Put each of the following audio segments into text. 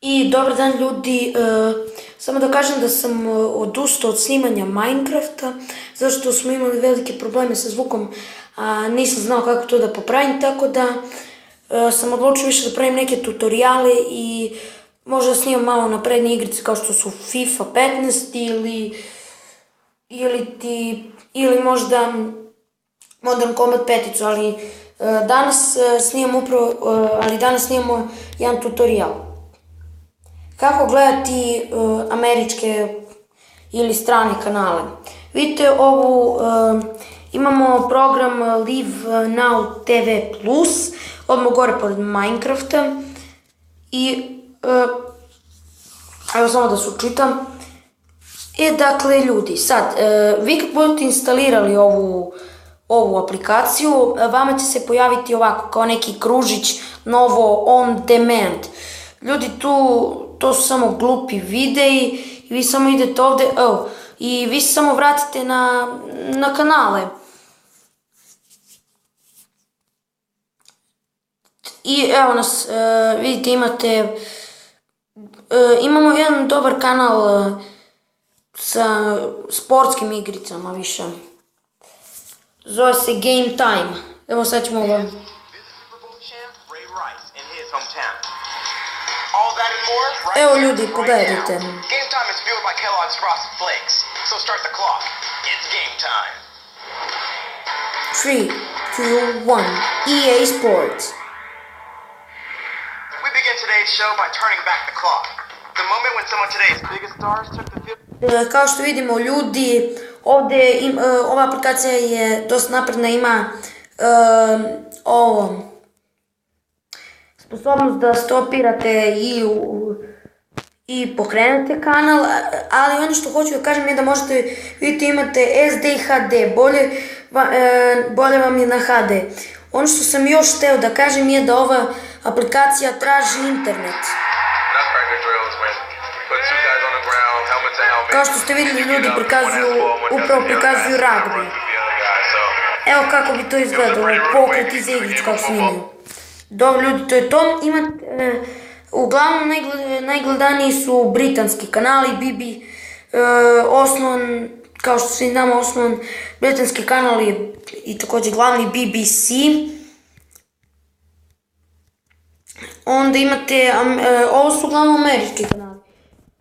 I dobar dan ljudi, samo da kažem da sam odustao od snimanja Minecrafta, zato što smo imali velike probleme sa zvukom, a nisam znao kako to da popravim, tako da sam odlučio više da pravim neke tutoriale i možda snimam malo napredne igrice kao što su FIFA 15 ili možda Modern Combat 5, ali danas snimamo jedan tutorial. Kako gledati američke ili strane kanale. Vidite ovu, imamo program Live Now TV+, odmah gore pored Minecrafta i evo samo da se učitam. Dakle ljudi, sad, vi kad budete instalirali ovu aplikaciju, vama će se pojaviti ovako kao neki kružić novo on demand. Ljudi, to su samo glupi videi i vi samo idete ovde i vi se samo vratite na kanale. I evo nas, vidite imamo jedan dobar kanal sa sportskim igricama više. Zove se Game Time. Evo sad ćemo vam. Evo ljudi, pogledajte. Game Time is fueled by Kellogg's Frosted Flakes. So start the clock. It's game time. 3, 2, 1. EA Sports. We begin today's show by turning back the clock. The moment when some of today's biggest stars took the field. Kao što vidimo ljudi, ovde ova aplikacija je dosta napredna, ima sposobnost da stopirate i pokrenete kanal, ali ono što hoću da kažem je da možete, vidite imate SD i HD, bolje vam je na HD. Ono što sam još hteo da kažem je da ova aplikacija traži internet. Kao što ste vidjeli ljudi upravo prikazuju rugby. Evo kako bi to izgledalo, pokret iz igric kako snimaju. Dobro ljudi, to je to. Uglavnom najgledaniji su britanski kanali, osnovan, kao što svi znamo, osnovan britanski kanal je i također glavni BBC. Onda imate, ovo su uglavnom američki kanali.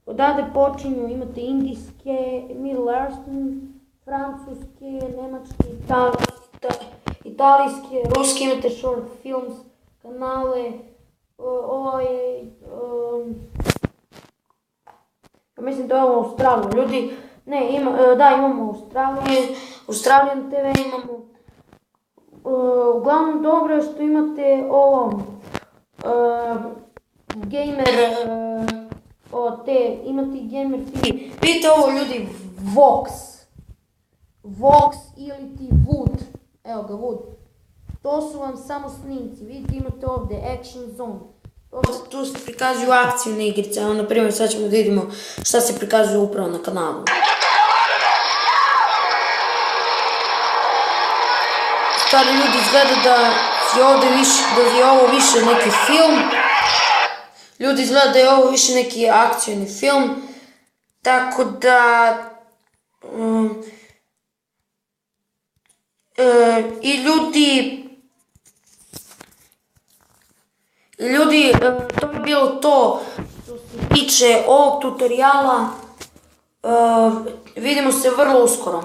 Odavde počinju, imate indijske, Middle Eastern, francuske, nemačke, italijske, ruske, imate short films, kanale, mislim da je ovo Australija, ljudi, imamo Australian TV imamo, uglavnom dobro je što imate ovo, gamer, imate i Gamer TV. Vidite ovo ljudi, Vox ili ti Wood, evo ga Wood. To su vam samo snimci, vidite imate ovdje Action Zone. Tu se prikazuju akcijne igrice, evo na primjer sad ćemo da vidimo šta se prikazuje upravo na kanalu. Stvari ljudi, izgleda da je ovo više neki film. Ljudi, izgleda da je ovo više neki akcijni film, tako da i ljudi, to bi bilo to što se tiče ovog tutoriala. Vidimo se vrlo uskoro.